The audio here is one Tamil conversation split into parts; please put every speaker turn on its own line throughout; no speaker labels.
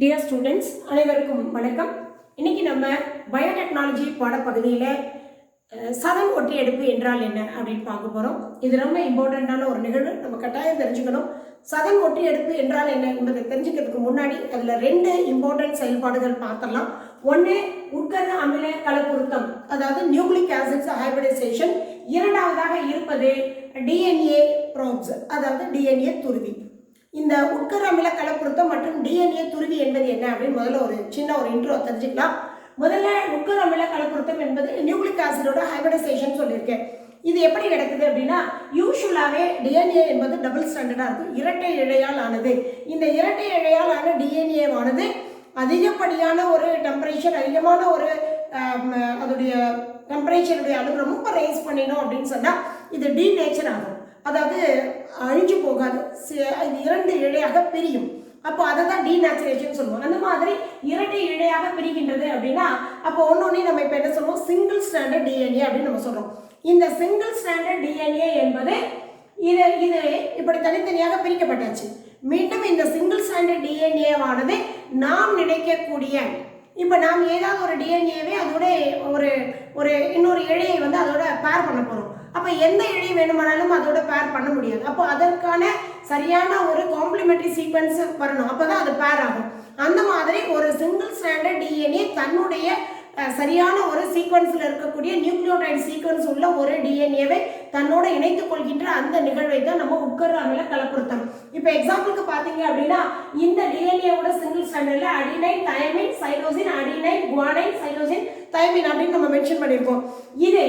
டியர் ஸ்டூடெண்ட்ஸ் அனைவருக்கும் வணக்கம். இன்னைக்கு நம்ம பயோடெக்னாலஜி பாடப்பகுதியில் சதன் ஒற்றியெடுப்பு என்றால் என்ன அப்படின்னு பார்க்க போகிறோம். இது ரொம்ப இம்பார்ட்டண்ட்டான ஒரு நிகழ்வு, நம்ம கட்டாயம் தெரிஞ்சுக்கணும். சதன் ஒற்றியெடுப்பு என்றால் என்ன என்பதை தெரிஞ்சுக்கிறதுக்கு முன்னாடி அதில் 2 இம்பார்ட்டன்ட் செயல்பாடுகள் பார்த்துடலாம். ஒன்று உட்கரு அமில கலப்புருத்தம், அதாவது நியூக்ளிக் ஆசிட்ஸ் ஹைபிரிடைசேஷன். இரண்டாவதாக இருப்பது டிஎன்ஏ ப்ரோப்ஸ், அதாவது டிஎன்ஏ துருவி. இந்த உட்கரு அமில கலப்புருத்தம் மற்றும் டிஎன்ஏ துருவி என்பது என்ன அப்படின்னு முதல்ல ஒரு சின்ன இன்ட்ரோ தெரிஞ்சுக்கலாம். முதல்ல உட்கரு அமில கலப்புருத்தம் என்பது நியூக்ளிக் ஆசிடோட ஹைபிரிடைசேஷன் சொல்லியிருக்கேன். இது எப்படி நடக்குது அப்படின்னா, யூஸ்வலாகவே டிஎன்ஏ என்பது டபுள் ஸ்டாண்டர்டாக இருக்கும், இரட்டை இழையால் ஆனது. இந்த இரட்டை இழையால் ஆன டிஎன்ஏவானது அதிகப்படியான ஒரு டெம்பரேச்சர், அதிகமான ஒரு அதோடைய டெம்பரேச்சருடைய அளவு ரொம்ப ரைஸ் பண்ணினோம் அப்படின்னு சொன்னால் இது டீநேச்சர் ஆகும், அதாவது அழிஞ்சு போகாது, இது 2 இழையாக பிரியும். அப்போ அதை தான் டீநேச்சுரேஷன் சொல்லுவோம். அந்த மாதிரி இரட்டை இழையாக பிரிகின்றது அப்படின்னா அப்போ ஒன்னொன்னே நம்ம இப்போ என்ன சொல்லுவோம், சிங்கிள் ஸ்டாண்டர்ட் டிஎன்ஏ அப்படின்னு நம்ம சொல்கிறோம். இந்த சிங்கிள் ஸ்டாண்டர்ட் டிஎன்ஏ என்பது இது இப்படி தனித்தனியாக பிரிக்கப்பட்டாச்சு. மீண்டும் இந்த சிங்கிள் ஸ்டாண்டர்ட் டிஎன்ஏவானது நாம் நினைக்கக்கூடிய, இப்போ நாம் ஏதாவது ஒரு டிஎன்ஏவே அதோட ஒரு இன்னொரு இழையை வந்து அதோட பேர் பண்ண போகிறோம். அப்போ எந்த இழை வேணுமானாலும் அதோட பேர் பண்ண முடியாது. அப்போ அதற்கான சரியான ஒரு காம்ப்ளிமெண்டரி சீக்வன்ஸ் வரணும், அப்போ தான் அது பேர் ஆகும். அந்த மாதிரி ஒரு சிங்கிள் ஸ்டாண்டர்ட் டிஎன்ஏ தன்னுடைய சரியான ஒரு சீக்வன்ஸில் இருக்கக்கூடிய நியூக்ளியோடைடு சீக்வன்ஸ் உள்ள ஒரு டிஎன்ஏவை தன்னோட இணைத்துக் கொள்கின்ற அந்த நிகழ்வை தான் நம்ம உட்கரு அமில கலப்புருத்தம். இப்போ எக்ஸாம்பிளுக்கு பார்த்தீங்க அப்படின்னா, இந்த டிஎன்ஏவோட சிங்கிள் ஸ்டாண்டர்டில் adenine, thymine, cytosine, adenine, guanine, cytosine, thymine அப்படின்னு நம்ம மென்ஷன் பண்ணியிருக்கோம். இது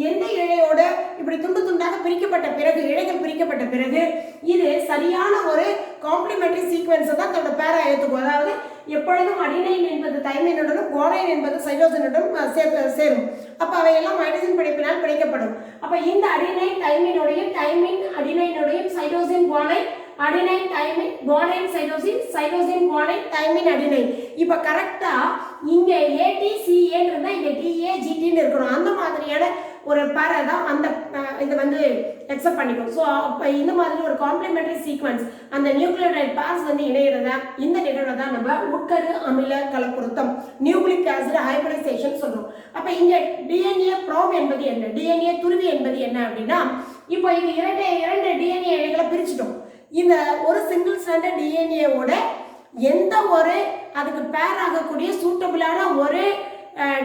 எந்த இழையோட இப்படி துண்டு துண்டாக பிரிக்கப்பட்ட பிறகு, இழைகள் பிரிக்கப்பட்ட பிறகு இது சரியான ஒரு காம்ப்ளிமெண்டரி சீக்வன்ஸை தான் தன்னோட பேரை ஏற்றுக்கும். அதாவது எப்பொழுதும் அடினைன் என்பது தைமினுடனும் குவானைன் என்பது சைலோசினுடன் சேரும். அப்போ அவையெல்லாம் ஹைட்ரஜன் பிணைப்பினால் பிணைக்கப்படும். அப்போ இந்த அடினைன் தைமினுடையும், தைமின் அடினைனுடையும், cytosine guanine, adenine thymine, guanine cytosine, cytosine guanine, thymine adenine. இப்போ கரெக்டாக இங்கே ஏடிசிஏன்னு இருந்தால் இங்கே டிஏஜிடின்னு இருக்கணும். அந்த மாதிரியான ஒரு பேரை தான் அந்த இதை வந்து எக்ஸப்ட் பண்ணிக்கும். ஸோ அப்போ இந்த மாதிரி ஒரு காம்ப்ளிமெண்டரி சீக்வன்ஸ், அந்த நியூக்ளியோடைட் பேர்ஸ் வந்து இணைகிறத, இந்த நிகழ்வை தான் நம்ம உட்கரு அமில கலப்புருத்தம், நியூக்ளிக் ஆசிட் ஹைபிரிடைசேஷன் சொல்றோம். அப்போ இங்கே டிஎன்ஏ ப்ரோப் என்பது என்ன, டிஎன்ஏ துருவி என்பது என்ன அப்படின்னா, இப்போ இது இரண்டு டிஎன்ஏ இழைகளை பிரிச்சுட்டோம். இந்த ஒரு சிங்கிள் ஸ்டாண்டர்ட் டிஎன்ஏவோட எந்த ஒரு அதுக்கு பேர் ஆகக்கூடிய சூட்டபிளான ஒரு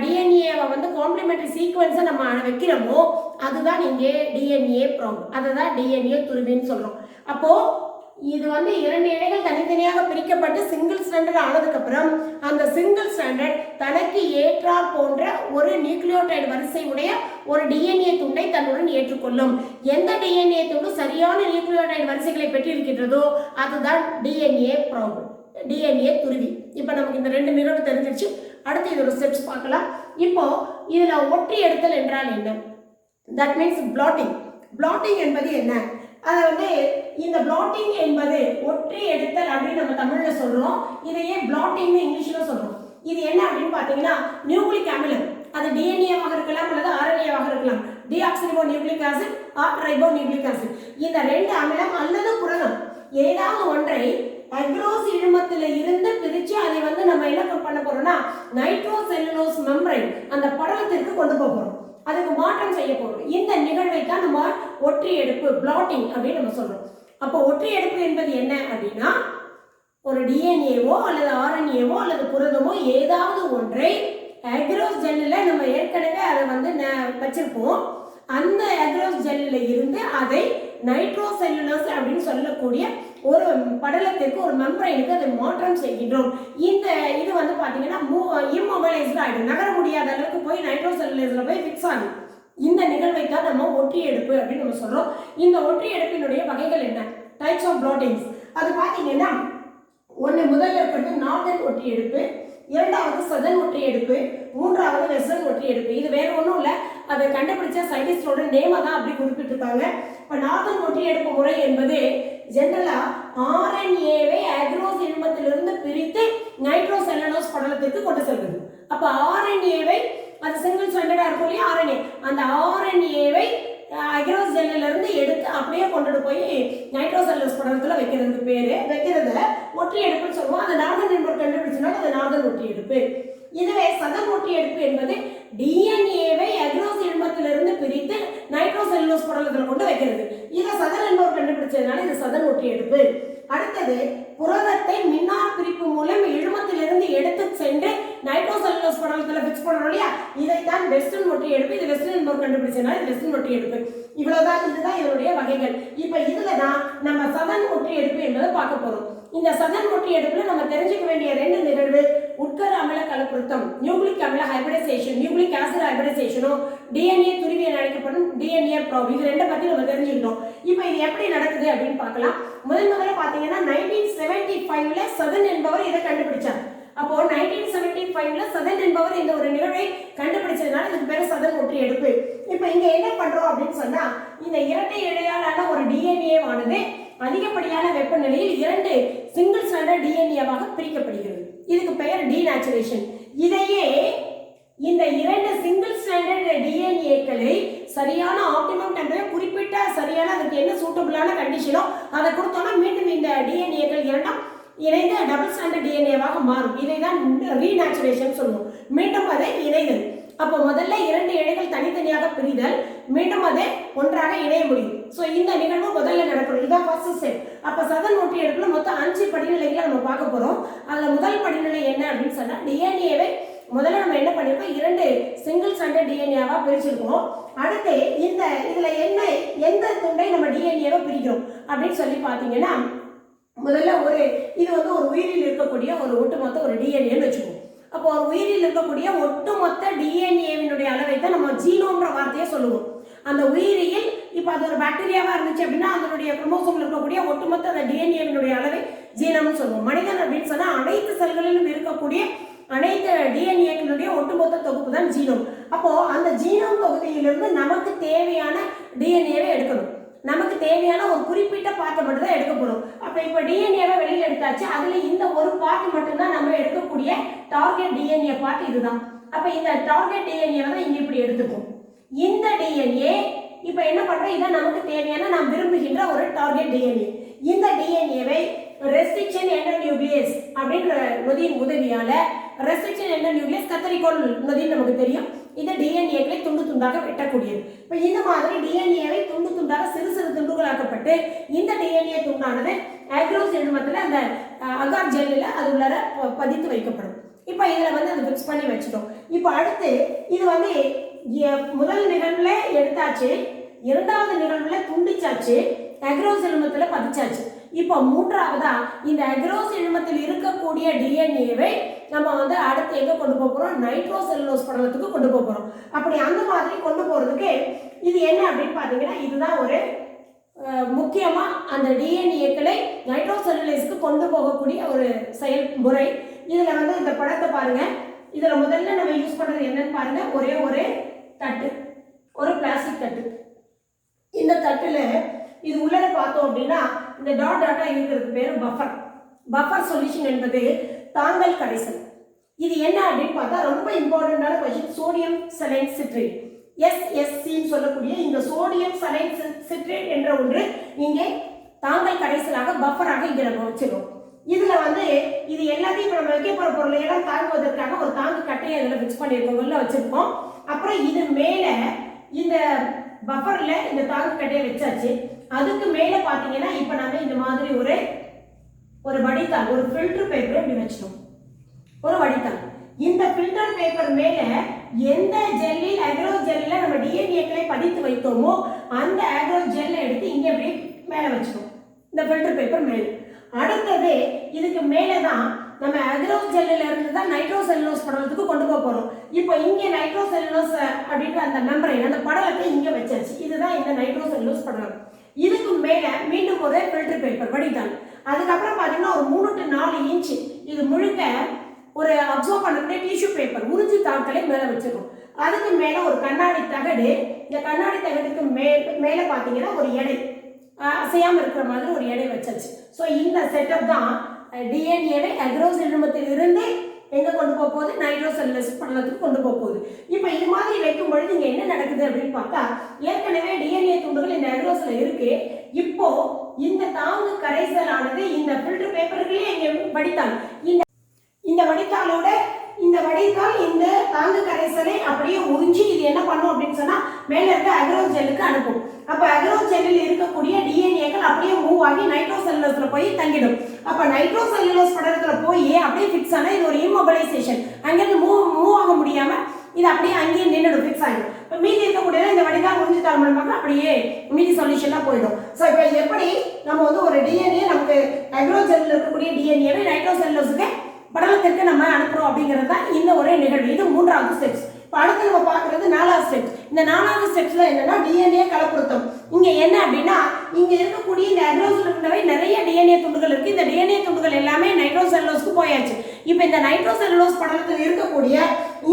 டிஎன்ஏவை வந்து காம்ப்ளிமெண்டரி சீக்வன்ஸை நம்ம வைக்கிறோமோ அதுதான் இங்கே டிஎன்ஏ ப்ரோப், அதுதான் டிஎன்ஏ துருவின்னு சொல்கிறோம். அப்போது இது வந்து 2 இழைகள் தனித்தனியாக பிரிக்கப்பட்டு சிங்கிள் ஸ்டாண்டர்ட் ஆனதுக்கப்புறம் அந்த சிங்கிள் ஸ்டாண்டர்ட் தனக்கு ஏற்றார் போன்ற ஒரு நியூக்ளியோடைடு வரிசை உடைய ஒரு டிஎன்ஏ துண்டை தன்னுடன் ஏற்றுக்கொள்ளும். எந்த டிஎன்ஏ துண்டு சரியான நியூக்ளியோடைடு வரிசைகளை பெற்றிருக்கின்றதோ அதுதான் டிஎன்ஏ ப்ரோப், டிஎன்ஏ துருவி. இப்போ நமக்கு இந்த 2 நிகழ்வு தெரிஞ்சிருச்சு. அடுத்து இதோட ஸ்டெப்ஸ் பார்க்கலாம். இப்போ இதில் ஒற்றி எடுத்தல் என்றால் என்ன, தட் மீன்ஸ் பிளாட்டிங். பிளாட்டிங் என்பது என்ன, அதை வந்து இந்த பிளாட்டிங் என்பது ஒற்றி எடுத்தல் அப்படின்னு நம்ம தமிழில் சொல்கிறோம். இதையே பிளாட்டிங்னு இங்கிலீஷில் சொல்கிறோம். இது என்ன அப்படின்னு பார்த்தீங்கன்னா, நியூக்ளிக் அமிலம், அது டிஎன்ஏவாக இருக்கலாம் அல்லது ஆர்என்ஏவாக இருக்கலாம், deoxyribonucleic acid or ribonucleic acid. இந்த 2 அமிலம் அல்லது புரதம் ஏதாவது ஒன்றை அக்ரோஸ் இழுமத்தில் இருந்து பிரித்து அதை வந்து நம்ம என்ன பண்ண போறோம்னா நைட்ரோசெல்லுலோஸ் மெம்பரைன் அந்த படலத்திற்கு கொண்டு போகிறோம், அதுக்கு மாற்றம் செய்ய போகிறோம். இந்த நிகழ்வை தான் நம்ம ஒற்றி எடுப்பு, பிளாட்டிங் அப்படின்னு நம்ம சொல்றோம். அப்போ ஒற்றி எடுப்பு என்பது என்ன அப்படின்னா, ஒரு டிஎன்ஏவோ அல்லது ஆர்என்ஏவோ அல்லது புரதமோ ஏதாவது ஒன்றை அக்ரோஸ் ஜெல்லில் நம்ம ஏற்கனவே அதை வந்து வச்சிருப்போம். அந்த அக்ரோஸ் ஜெல்லில் இருந்து அதை நைட்ரோசெல்லுலோஸ் அப்படின்னு சொல்லக்கூடிய ஒரு படலத்திற்கு, ஒரு மெம்பரைனுக்கு அதை மாற்றம் செய்கின்றோம். இந்த இது வந்து பார்த்தீங்கன்னா இம்மொபைலைஸ்டு ஆகிடும், நகர முடியாத அளவுக்கு போய் நைட்ரோசெல்லுலோஸில் போய் ஃபிக்ஸ் ஆகும். இந்த நிகழ்வை தான் நம்ம ஒற்றி எடுப்பு அப்படின்னு நம்ம சொல்கிறோம். இந்த ஒற்றி எடுப்பினுடைய வகைகள் என்ன, டைப்ஸ் ஆஃப் பிளாட்டிங்ஸ், அது பார்த்தீங்கன்னா ஒன்று முதல்ல இருக்கிறது நார்தன் ஒற்றி எடுப்பு, இரண்டாவது சதன் ஒற்றி எடுப்பு, மூன்றாவது வெஸ்டர்ன் ஒற்றி எடுப்பு. இது வேற ஒன்றும் இல்லை, அதை கண்டுபிடிச்ச சயின்டிஸ்டோட நேமை தான் அப்படி குறிப்பிட்டிருக்காங்க. இப்போ நார்தன் ஒற்றி எடுப்பு முறை என்பது ஜென்ரலாக ஆர்என்ஏவை அக்ரோஸ் இழுமத்திலிருந்து பிரித்து நைட்ரோசெல்லுலோஸ் படலத்திற்கு கொண்டு செல்வது. அப்போ ஆர்என்ஏவை, அது சிங்கிள் ஸ்டாண்டர்டாக இருக்கும் இல்லையா ஆர்என்ஏ, அந்த ஆர்என்ஏவை அக்ரோஸ் ஜெல்லிலிருந்து எடுத்து அப்படியே கொண்டுட்டு போய் நைட்ரோசெல்லுலோஸ் படலத்தில் வைக்கிறதுக்கு பேர். வைக்கிறத ஒற்றி எடுப்புன்னு சொல்லுவோம். அது நார்தன் என்பவர் கண்டுபிடிச்சனால அது நார்தன் ஒற்றி எடுப்பு. இதுவே சதன் ஒற்றி எடுப்பு என்பது டிஎன்ஏவை அக்ரோஸ் இழுமத்திலிருந்து பிரித்து நைட்ரோசெல்லுலோஸ் படலத்தில் கொண்டு வைக்கிறது. இதை சதன் என்பவர் கண்டுபிடிச்சதுனால இது சதன் ஒற்றி எடுப்பு. அடுத்தது புரதத்தை மின்னார் பிரிப்பு மூலம் இழுமத்திலிருந்து எடுத்து சென்று நைட்ரோசெல்லுலோஸ் படலத்தில் ஃபிக்ஸ் பண்ணணும் இல்லையா, இதைத்தான் வெஸ்டர்ன் ஒற்றி எடுப்பு. இது வெஸ்டர்ன் என்பவர் கண்டுபிடிச்சதுனால இது வெஸ்டர்ன் ஒற்றி எடுப்பு. இவ்வளவுதான், இதுதான் இதனுடைய வகைகள். இப்ப இதுல தான் நம்ம சதன் ஒற்றி எடுப்பு என்பதை பார்க்க போறோம். இந்த சதன் ஒற்றி எடுப்புல நம்ம தெரிஞ்சுக்க வேண்டிய 2 நிகழ்வு உட்கரு அமில கலப்புருத்தம், நியூக்ளிக் அமில ஹைபிரிடைசேஷன், நியூக்ளிக் ஆசிட் ஹைபிரிடைசேஷனும் டிஎன்ஏ துருவி என அழைக்கப்படும் டிஎன்ஏ ப்ராப். இது 2 பத்தி நம்ம தெரிஞ்சுக்கிட்டோம். இப்போ இது எப்படி நடக்குது அப்படின்னு பார்க்கலாம். முதல்ல பாத்தீங்கன்னா 1975ல சதன் என்பவர் இதை கண்டுபிடிச்சார். அப்போ 1975ல சதன் என்பவர் இந்த ஒரு நிகழ்வை கண்டுபிடிச்சதுனால இதுக்கு பேரு சதன் ஒற்றி எடுப்பு. இப்போ இங்க என்ன பண்றோம் அப்படின்னு சொன்னா, இந்த இரட்டை இழையாலான ஒரு டிஎன்ஏ ஆனது அதிகப்படியான வெப்பநிலையில் 2 சிங்கிள் ஸ்டாண்டர்ட் டிஎன்ஏவாக பிரிக்கப்படுகிறது. இதுக்கு பெயர் டீநேச்சுரேஷன். இதையே இந்த 2 சிங்கிள் ஸ்டாண்டர்ட் டிஎன்ஏக்களை சரியான ஆப்டிமம் டெம்பரேச்சர் குறிப்பிட்ட சரியான அதுக்கு என்ன சூட்டபிளான கண்டிஷனோ அதை கொடுத்தோம்னா மீண்டும் இந்த டிஎன்ஏக்கள் இரண்டும் இணைந்து டபுள் ஸ்டாண்டர்ட் டிஎன்ஏவாக மாறும். இதை தான் ரீநேச்சுரேஷன் சொல்லுவோம். மீண்டும் அதை இணைதல். அப்போ முதல்ல 2 இழைகள் தனித்தனியாக பிரிதல், மீண்டும் அதை ஒன்றாக இணைய முடியும். ஸோ இந்த நிகழ்வு முதல்ல நடக்கணும். இதான் ஃபர்ஸ்ட் ஸ்டெப். அப்போ சதன் ஒற்றி எடுப்புல மொத்தம் 5 படிநிலைகளை நம்ம பார்க்க போறோம். அதில் முதல் படிநிலை என்ன அப்படின்னு சொன்னா, டிஎன்ஏவை முதல்ல நம்ம என்ன பண்ணிருக்கோம், 2 சிங்கிள் ஸ்டாண்டர்ட் டிஎன்ஏவா பிரிச்சிருக்கோம். அடுத்து இந்த இதுல எந்த துண்டை நம்ம டிஎன்ஏவை பிரிக்கிறோம் அப்படின்னு சொல்லி பார்த்தீங்கன்னா, முதல்ல இது ஒரு உயிரில் இருக்கக்கூடிய ஒரு ஒட்டுமொத்த ஒரு டிஎன்ஏன்னு வச்சுக்கோம். அப்போ ஒரு உயிரில் இருக்கக்கூடிய ஒட்டுமொத்த டிஎன்ஏவினுடைய அளவை தான் நம்ம ஜீனோம்ன்ற வார்த்தையை சொல்லுவோம். அந்த உயிரியல் இப்போ அது ஒரு பாக்டீரியாவா இருந்துச்சு அப்படின்னா அதனுடைய குரோமோசோம்ல இருக்கக்கூடிய ஒட்டுமொத்த அந்த டிஎன்ஏவினுடைய அளவை ஜீனம்னு சொல்லுவோம். மனிதன் அப்படின்னு சொன்னா அனைத்து செல்களிலும் இருக்கக்கூடிய அனைத்து டிஎன்ஏக்களுடைய ஒட்டுமொத்த தொகுப்பு தான் ஜீனோம். அப்போ அந்த ஜீனோம் தொகுதியிலிருந்து நமக்கு தேவையான டிஎன்ஏவை எடுக்கணும். நமக்கு தேவையான ஒரு குறிப்பிட்ட பார்ட்டை மட்டும் தான் எடுக்க போறோம். அப்ப இப்ப டிஎன்ஏவை வெளியில் எடுத்தாச்சு. அதுல இந்த ஒரு பார்ட் மட்டும்தான் நம்ம எடுக்கக்கூடிய டார்கெட் டிஎன்ஏ பார்ட் இதுதான். அப்ப இந்த டார்கெட் டிஎன்ஏவை தான் இங்க இப்படி எடுத்துப்போம். இந்த டிஎன்ஏ இப்ப என்ன பண்றோம், இதான் நமக்கு தேவையான நாம் விரும்புகின்ற ஒரு டார்கெட் டிஎன்ஏ. இந்த டிஎன்ஏவை ரெஸ்ட்ரிக்ஷன் எண்டோநியூக்ளியஸ் அப்படின்ற நொதியின் உதவியால, ரெஸ்ட்ரிக்ஷன் எண்டோநியூக்ளியஸ் கத்தரிக்கோல் நொதின்னு நமக்கு தெரியும், இந்த டிஎன்ஏக்களை துண்டு துண்டாக வெட்டக்கூடியது. இப்போ இந்த மாதிரி டிஎன்ஏவை துண்டு துண்டாக சிறு சிறு துண்டுகளாக்கப்பட்டு இந்த டிஎன்ஏ துண்டானது அக்ரோஸ் இழுமத்தில் அந்த அகார் ஜெல்லில் அது உள்ளார பதித்து வைக்கப்படும். இப்போ இதில் அதை ஃபிக்ஸ் பண்ணி வச்சிட்டோம். இப்போ அடுத்து இது முதல் நிகழ்வுல எடுத்தாச்சு, இரண்டாவது நிகழ்வுல துண்டிச்சாச்சு, அக்ரோஸ் இழுமத்தில் பதிச்சாச்சு. இப்போ மூன்றாவதா இந்த அக்ரோஸ் இழுமத்தில் இருக்கக்கூடிய டிஎன்ஏவை நம்ம அடுத்து எங்க கொண்டு போறோம், நைட்ரோசெல்லுலோஸ் படலத்துக்கு கொண்டு போறோம். அப்படி அந்த மாதிரி கொண்டு போறதுக்கு இது என்ன அப்படின்னு பாத்தீங்கன்னா, இதுதான் ஒரு முக்கியமா அந்த டிஎன்ஏக்களை நைட்ரோசெல்லுலோஸ்க்கு கொண்டு போகக்கூடிய ஒரு செயல்முறை. இதுல இந்த படத்தை பாருங்க. இதுல முதல்ல நம்ம யூஸ் பண்றது என்னன்னு பாருங்க. ஒரே ஒரு தட்டு, ஒரு பிளாஸ்டிக் தட்டு. இந்த தட்டுல இது உள்ளே பார்த்தோம் அப்படின்னா இந்த டாட்டா இருக்கிறது பேரு பஃபர். பஃபர் சொல்யூஷன் என்பது தாங்கல் கரைசல். இது என்ன அப்படின்னு பார்த்தா ரொம்ப இம்பார்ட்டன்டான கொஸ்டின். சோடியம் செலைன் சிட்ரேட், SSCன்னு சொல்லக்கூடிய இந்த சோடியம் செலைன் சிட்ரேட் என்ற ஒன்று இங்கே தாங்கல் கரைசலாக பஃபராக இங்கே நம்ம வச்சிருக்கோம். இதுல இது எல்லாத்தையும் நம்ம வைக்க போற பொருளை எல்லாம் தாங்குவதற்காக ஒரு தாங்கு கட்டையை அதில் ஃபிக்ஸ் பண்ணியிருக்கோம், உள்ள வச்சிருக்கோம். அப்புறம் இது மேல இந்த பஃபர்ல இந்த தாங்கு கட்டையை வச்சாச்சு. அதுக்கு மேல பாத்தீங்கன்னா இப்ப நம்ம இந்த மாதிரி ஒரு வடித்தாள், ஒரு ஃபில்டர் பேப்பர் இப்படி வச்சிட்டோம், ஒரு வடித்தாள். இந்த ஃபில்டர் பேப்பர் மேல எந்த ஜெல்லில் அக்ரோ ஜெல்ல நம்ம டிஎன்ஏக்களை பதித்து வைத்தோமோ அந்த அக்ரோ ஜெல்லை எடுத்து இங்க அப்படியே மேல வச்சிட்டோம், இந்த ஃபில்டர் பேப்பர் மேல. அடுத்தது இதுக்கு மேலதான் நம்ம அக்ரோஸ் ஜெல்லில் இருந்து தான் நைட்ரோசெல்லுலோஸ் படலத்துக்கு கொண்டு போறோம். இப்போ இங்க நைட்ரோசெல்லுலோஸ் அப்படின்ற அந்த மெம்பரேன், அந்த படலத்தை இங்க வச்சாச்சு. இதுதான் இந்த நைட்ரோசெல்லுலோஸ் படலம். இதுக்கு மேல மீண்டும் ஒரு ஃபில்டர் பேப்பர் வடித்தாள். அதுக்கப்புறம் பாத்தீங்கன்னா ஒரு 3 to 4 இன்ச் இது முழுக்க ஒரு அப்சர்வ் பண்ணக்கூடிய டிஷ்யூ பேப்பர் உறிஞ்சி தாட்களை மேல வச்சிருக்கோம். அதுக்கு மேல ஒரு கண்ணாடி தகடு. இந்த கண்ணாடி தகடுக்கு மேல பாத்தீங்கன்னா ஒரு எடை, அசையாம இருக்கிற மாதிரி ஒரு எடை வச்சாச்சு. ஸோ இந்த செட்டப் தான் டிஎன்ஏவை அக்ரோஸ் இழுமத்தில் இருந்து எங்கே கொண்டு போக போகுது, நைட்ரோசெல்லுலோஸ் படலத்துக்கு கொண்டு போக போகுது. இப்போ இது மாதிரி வைக்கும் பொழுது இங்கே என்ன நடக்குது அப்படின்னு பார்த்தா, ஏற்கனவே டிஎன்ஏ துண்டுகள் இந்த அக்ரோஸில் இருக்கு. இப்போ இந்த தாங்கு கரைசலானது இந்த ஃபில்டர் பேப்பர்களே இங்கே வடித்தால், இந்த வடித்தாலோட இந்த வடித்தால் இந்த தாங்கு கரைசலை அப்படியே உறிஞ்சி இது என்ன பண்ணும் அப்படின்னு சொன்னா மேல இருக்க அக்ரோஸ் ஜெல்லுக்கு அனுப்பும். அப்ப அக்ரோஸ் ஜெல்லில் இருக்கக்கூடிய டிஎன்ஏக்கள் அப்படியே மூவ் ஆகி நைட்ரோசெல்லுலோஸ்ல போய் தங்கிடும். அப்ப நைட்ரோசெல்லுலோஸ் படலத்துல போய் அப்படியே ஃபிக்ஸ் ஆனா இது ஒரு இம்மொபிலைசேஷன், அங்கிருந்து மூவ் ஆக முடியாம இது அப்படியே அங்கேயே நின்றுடும், ஃபிக்ஸ் ஆகிடும். இப்போ மீதி இருக்கக்கூடிய இந்த வடிதான் உறிஞ்சித்தால் மூலமாக அப்படியே மீதி சொல்யூஷன்லாம் போயிடும். ஸோ இப்போ எப்படி நம்ம வந்து ஒரு டிஎன்ஏ நமக்கு அக்ரோஸ் ஜெல்லில் இருக்கக்கூடிய டிஎன்ஏவை நைட்ரோசெல்லுலோஸுக்கு படலத்திற்கு நம்ம அனுப்புறோம் அப்படிங்கிறது தான் இந்த ஒரே நிகழ்வு. இது 3வது ஸ்டெப்ஸ். இப்போ அடுத்து நம்ம பார்க்குறது 4வது ஸ்டெப்ஸ். இந்த 4வது ஸ்டெப்ஸில் என்னன்னா டிஎன்ஏ கலப்புறுத்தம். இங்கே என்ன அப்படின்னா, இங்கே இருக்கக்கூடிய இந்த அக்ரோஸில் இருக்கிறவை நிறைய டிஎன்ஏ துண்டுகள் இருக்குது. இந்த டிஎன்ஏ துண்டுகள் எல்லாமே நைட்ரோசெல்லுலோஸ்க்கு போயாச்சு. இப்போ இந்த நைட்ரோசெல்லுலோஸ் படலத்தில் இருக்கக்கூடிய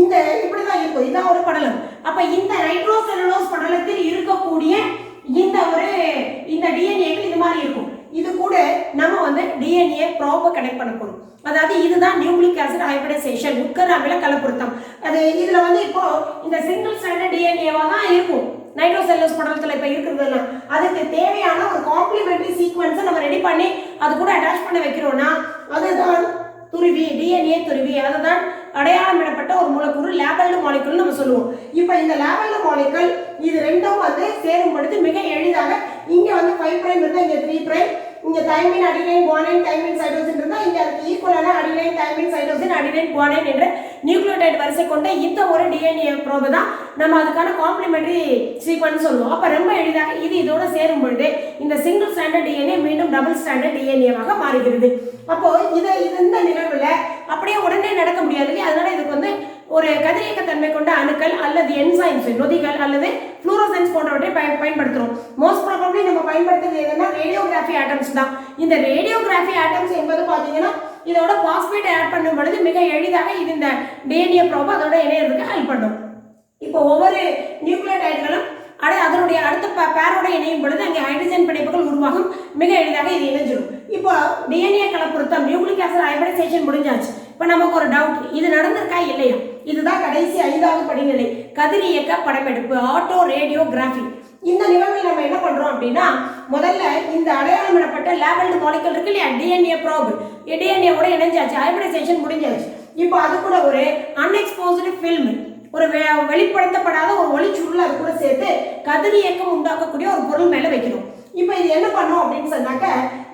இந்த இப்படி தான் இருக்கும், இதுதான் ஒரு படலம். அப்போ இந்த நைட்ரோசெல்லுலோஸ் படலத்தில் இருக்கக்கூடிய இந்த டிஎன்ஏக்கள் இது மாதிரி இருக்கும். இது கூட நம்ம வந்து டிஎன்ஏ ப்ராப்பர் கனெக்ட் பண்ண போறோம். அதாவது இதுதான் நியூக்ளிக் ஆசிட் ஹைபிரிடைசேஷன், உட்கரு அமில கலப்புறுத்தம். அது இதுல வந்து இப்போ இந்த சிங்கிள் ஸ்ட்ராண்டட் டிஎன்ஏவா தான் இருக்கும் நைட்ரோசெல்லுலோஸ் படலத்தில் இப்போ இருக்கிறதுலாம். அதுக்கு தேவையான ஒரு காம்ப்ளிமெண்டரி சீக்வன்ஸை நம்ம ரெடி பண்ணி அது கூட அட்டாச் பண்ண வைக்கிறோம்னா அதுதான் துருவி, டிஎன்ஏ துருவி. அதுதான் அடையாளமிடப்பட்ட ஒரு மூலக்கூறு, லேபல்டு மாலிகுல் நம்ம சொல்லுவோம். இப்போ இந்த லேபல்டு மாலிகுல் இது ரெண்டும் வந்து சேரும் பொழுது மிக எளிதாக இங்கே வந்து 5 பிரைம் இருந்தால் இங்கே 3 பிரைம், இங்கே thymine adenine guanine thymine cytosine இருந்தால் இங்கே அதுக்கு ஈக்குவலான adenine thymine cytosine adenine guanine என்ற நியூக்ளியோடைடு வரிசை கொண்ட இந்த ஒரு டிஎன்ஏ ப்ரோபு தான் நம்ம அதுக்கான காம்ப்ளிமெண்டரி சீக்வன்ஸ் சொல்லுவோம். அப்போ ரொம்ப எளிதாக இது இதோட சேரும் பொழுது இந்த சிங்கிள் ஸ்டாண்டர்ட் டிஎன்ஏ மீண்டும் டபுள் ஸ்டாண்டர்ட் டிஎன்ஏவாக மாறுகிறது. அப்போ இந்த நிகழ்வில் அப்படியே உடனே நடக்க முடியாது இல்லையா? அதனால இதுக்கு வந்து ஒரு கதிரியக்க தன்மை கொண்ட அணுக்கள் அல்லது என்சைம்ஸ், நொதிகள் அல்லது ஃப்ளூரோசன்ஸ் போன்றவற்றை பயன்படுத்துகிறோம். மோஸ்ட் ப்ராபப்லி நம்ம பயன்படுத்துறது எதுனா ரேடியோகிராஃபி ஆட்டம்ஸ் தான். இந்த ரேடியோகிராஃபி ஆட்டம்ஸ் என்பது பார்த்தீங்கன்னா இதோட பாஸ்பேட் ஆட் பண்ணும் பொழுது மிக எளிதாக இது இந்த டிஎன்ஏ ப்ரோபை அதோட இணையறதுக்கு ஹெல்ப் பண்ணும். இப்போ ஒவ்வொரு நியூக்ளியோடைடுகளும் அதனுடைய அடுத்த பேரோட இணையும் பொழுது அங்கே ஹைட்ரஜன் பிணைப்புகள் உருவாகும், மிக எளிதாக இது இணைஞ்சிடும். இப்போ டிஎன்ஏ கலப்புறுத்தம் நியூக்ளிக் ஆசிட் ஹைபிரிடைசேஷன் முடிஞ்சாச்சு. இப்போ நமக்கு ஒரு டவுட், இது நடந்திருக்கா இல்லையா? இதுதான் கடைசி 5வது படிநிலை, கதிரியக்க படமெடுப்பு, ஆட்டோ ரேடியோகிராஃபி. இந்த நிகழ்வில் நம்ம என்ன பண்றோம் அப்படின்னா, முதல்ல இந்த அடையாளமிடப்பட்ட லேபல்டு மாலிகுல் இருக்கு இல்லையா, டிஎன்ஏ ப்ரோப், டிஎன்ஏவோட இணைஞ்சாச்சு, ஹைபிரிடைசேஷன் முடிஞ்சாச்சு. இப்போ அது கூட ஒரு அன்எக்ஸ்போஸ்டு ஃபில்ம், ஒரு வெளிப்படுத்தப்படாத ஒரு ஒளிச்சுருள் அது கூட சேர்த்து கதிரியக்கம் உண்டாக்கக்கூடிய ஒரு பொருள் மேலே வைக்கணும். இப்போ இது என்ன பண்ணும் அப்படின்னு சொன்னாக்க,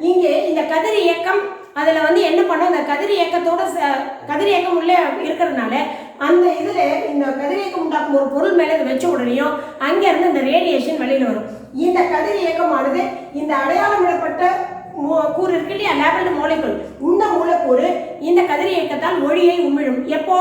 இங்கே இந்த கதிரியக்கம் அதில் வந்து என்ன பண்ணும், இந்த கதிரியக்கத்தோட கதிரியக்கம் உள்ளே இருக்கிறதுனால அந்த இதில் இந்த கதிரியக்கம் உண்டாக்கும் ஒரு பொருள் மேலே இதை வச்ச உடனேயும் அங்கேருந்து இந்த ரேடியேஷன் வெளியில் வரும். இந்த கதிரியக்கமானது இந்த அடையாளமிடப்பட்ட கூறு இருக்கு இல்லையா, லேபல்டு மாலிகுல், இந்த மூலக்கூறு இந்த கதிரியக்கத்தால் ஒளியை உமிழும். எப்போ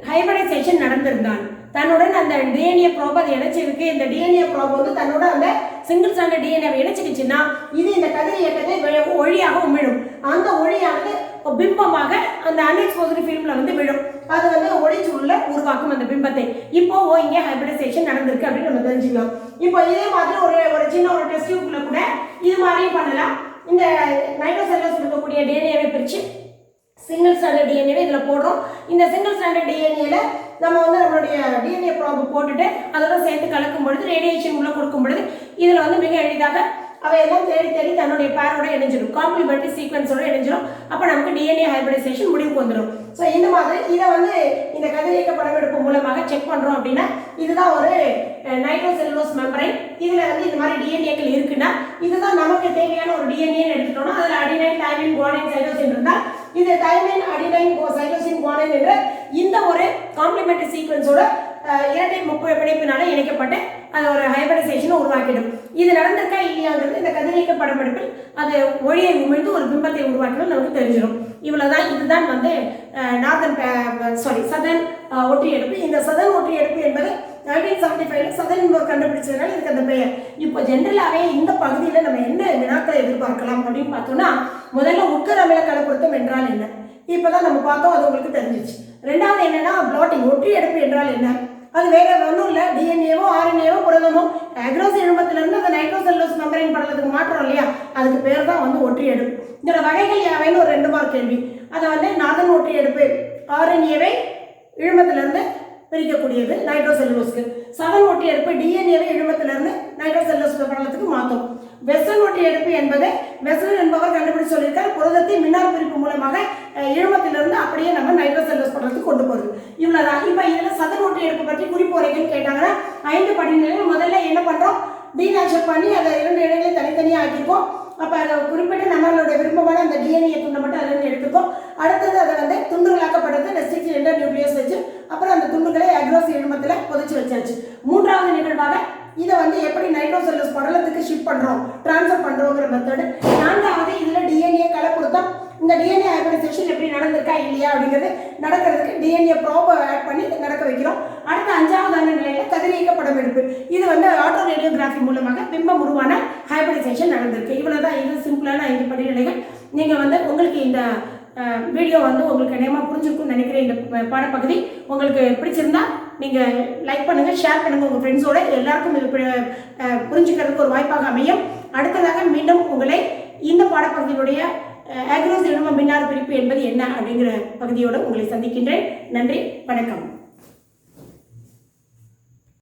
ஹைபிரிடைசேஷன் நடந்திருந்தான், தன்னுடன் அந்த டிஎன்ஏ ப்ரோப் அதை இணைச்சிருக்கு. இந்த டிஎன்ஏ ப்ரோப் வந்து தன்னோட அந்த சிங்கிள் ஸ்டாண்டர்ட் டிஎன்ஏவை இணைச்சிக்கிச்சுன்னா இது இந்த கதிர் இயக்கத்தை ஒளியாக உமிழும். அந்த ஒளியானது பிம்பமாக அந்த அன்எக்ஸ்போஸ்டு ஃபிலிம்ல வந்து விழும். அது வந்து ஒளிச்சுருள உருவாக்கும் அந்த பிம்பத்தை. இப்போ இங்கே ஹைபிரிடைசேஷன் நடந்திருக்கு அப்படின்னு நம்ம தெரிஞ்சுக்கலாம். இப்போ இதே மாதிரி ஒரு சின்ன ஒரு டெஸ்ட் டியூப்ல கூட இது மாதிரியும் பண்ணலாம். இந்த நைட்ரோசெல்லுலோஸ் இருக்கக்கூடிய டிஎன்ஏவை பிரித்து சிங்கிள் ஸ்டாண்டர்ட் டிஎன்ஏவை இதில் போடுறோம். இந்த சிங்கிள் ஸ்டாண்டர்ட் டிஎன்ஏல நம்ம வந்து நம்மளுடைய டிஎன்ஏ ப்ராப் போட்டுட்டு அதோட சேர்த்து கலக்கும் பொழுது ரேடியேஷன் உள்ள கொடுக்கும் பொழுது இதில் வந்து மிக எளிதாக அவையெல்லாம் தேடி தன்னுடைய பேரோட இணைஞ்சிடும், காம்ப்ளிமெண்டரி சீக்வன்ஸோட இணைஞ்சிடும். அப்போ நமக்கு டிஎன்ஏ ஹைபிரிடைசேஷன் முடிவுக்கு வந்துடும். ஸோ இந்த மாதிரி இதை வந்து இந்த கதிரியக்க படமெடுப்பு மூலமாக செக் பண்ணுறோம் அப்படின்னா இதுதான் ஒரு நைட்ரோசெல்லுலோஸ் மெம்பரைன். இதில் வந்து இந்த மாதிரி டிஎன்ஏக்கள் இருக்குன்னா இதுதான் நமக்கு தேவையான ஒரு டிஎன்ஏன்னு எடுத்துட்டோம்னா அதில் அடினைன் தைமின் குவானைன் சைட்டோசின் இருந்தால் இது தைமின் அடினைன் சைட்டோசின் குவானைன் என்ற இந்த ஒரு காம்ப்ளிமெண்டரி சீக்வன்ஸோட இரட்டை பிணைப்பினால இணைக்கப்பட்டு அது ஒரு ஹைபிரிடைசேஷனை உருவாக்கிடும். இது நடந்திருக்கா இல்லையாங்கிறது இந்த கதிரியக்க படமெடுப்பில் அது ஒளியை உமிழ்ந்து ஒரு பிம்பத்தை உருவாக்கிடும் நமக்கு தெரிஞ்சிடும். இவ்வளவுதான். இதுதான் வந்து சதன் ஒற்றியெடுப்பு. இந்த சதன் ஒற்றியெடுப்பு என்பது 1975 சதன் என்பவர் கண்டுபிடிச்சதுனால இதுக்கு அந்த பெயர். இப்போ ஜென்ரலாகவே இந்த பகுதியில் நம்ம என்ன வினாக்களை எதிர்பார்க்கலாம் அப்படின்னு பார்த்தோம்னா, முதல்ல உட்கரு அமில கலப்புறுத்தம் என்றால் என்ன இப்போதான் நம்ம பார்த்தோம், அது உங்களுக்கு தெரிஞ்சிச்சு. ரெண்டாவது என்னன்னா பிளாட்டிங், ஒற்றியெடுப்பு என்றால் என்ன, அது வேற ஒன்றும் இல்லை, டிஎன்ஏவோ ஆர்என்ஏவோ புரதமோ அக்ரோஸ் எழுமத்திலிருந்து அந்த நைட்ரோசெல்லுலோஸ் மெம்பரைன் படலத்துக்கு மாற்றம் இல்லையா, அதுக்கு பேர் தான் வந்து ஒற்றியெடுப்பு. இதோட வகைகள் யாவைன்னு ஒரு 2 மார்க் கேள்வி. அதை வந்து நாதன் ஒற்றியெடுப்பு ஆர்என்ஏவை இழுமத்திலிருந்து பிரிக்கக்கூடியது நைட்ரோசெல்லுலோஸ்க்கு. சதன் ஒட்டி எடுப்பு டிஎன்ஏவை இழுமத்திலிருந்து நைட்ரோசெல்லுலோஸ் படலத்துக்கு மாற்றும். வெசல் ஒட்டி எடுப்பு என்பது வெசல் என்பவர் கண்டுபிடிச்சு சொல்லியிருக்கார், புரதத்தை மின்னார் பிரிப்பு மூலமாக இழுமத்திலிருந்து அப்படியே நம்ம நைட்ரோசெல்லுலோஸ் படலத்துக்கு கொண்டு போகிறது. இவ்வளோதான். இப்போ இதில் சதன் ஒட்டி எடுப்பு பற்றி குறிப்பு உரைகள் கேட்டாங்கன்னா 5 படிநிலையில் முதல்ல என்ன பண்ணுறோம், டீநேச்சர் பண்ணி அதை 2 இடைகளையும் தனித்தனியாக ஆக்கியிருக்கோம். அப்போ அதை குறிப்பிட்ட நம்மளுடைய விருப்பமான அந்த டிஎன்ஏ துண்டை மட்டும் அதிலிருந்து எடுத்துக்கோம். அடுத்தது அதை வந்து துண்டுகளாக்கப்படுறது ரெஸ்ட்ரிக்ட் எண்டர் நியூக்ளியஸ் வச்சு அப்புறம் அந்த துண்டுகளை அக்ரோஸ் இழுமத்தில் புதைச்சி வச்சாச்சு. 3வது நிகழ்வாக இதை வந்து எப்படி நைட்ரோசெல்லுலோஸ் படலத்துக்கு ஷிஃப்ட் பண்ணுறோம், ட்ரான்ஸ்ஃபர் பண்ணுறோங்கிற மெத்தடு. 4வது இதில் டிஎன்ஏ கலப்புறுத்தம். இந்த டிஎன்ஏ ஹைபிரிடைசேஷன் எப்படி நடந்திருக்கா இல்லையா அப்படிங்கிறது நடக்கிறதுக்கு டிஎன்ஏ ப்ரோபை ஆட் பண்ணி நடக்க வைக்கிறோம். அடுத்த 5வது நிலையில் கதிரியக்க படம் எடுப்பு. இது வந்து ஆட்டோ ரேடியோகிராஃபி மூலமாக பிம்பம் உருவான ஹைபிரிடைசேஷன் நடந்திருக்கு. இவ்வளோதான். இது சிம்பிளான 5 படிநிலைகள். நீங்கள் வந்து உங்களுக்கு இந்த வீடியோ வந்து உங்களுக்கு நேமாக புரிஞ்சிருக்கும்னு நினைக்கிறேன். இந்த பாடப்பகுதி உங்களுக்கு பிடிச்சிருந்தா நீங்கள் லைக் பண்ணுங்கள், ஷேர் பண்ணுங்கள் உங்கள் ஃப்ரெண்ட்ஸோட. எல்லாருக்கும் இது புரிஞ்சுக்கிறதுக்கு ஒரு வாய்ப்பாக அமையும். அடுத்ததாக மீண்டும் உங்களை இந்த பாடப்பகுதியினுடைய அக்ரோஸ் இழும மின்னார் பிரிப்பு என்பது என்ன அப்படிங்கிற பகுதியோடு உங்களை சந்திக்கின்றேன். நன்றி, வணக்கம்.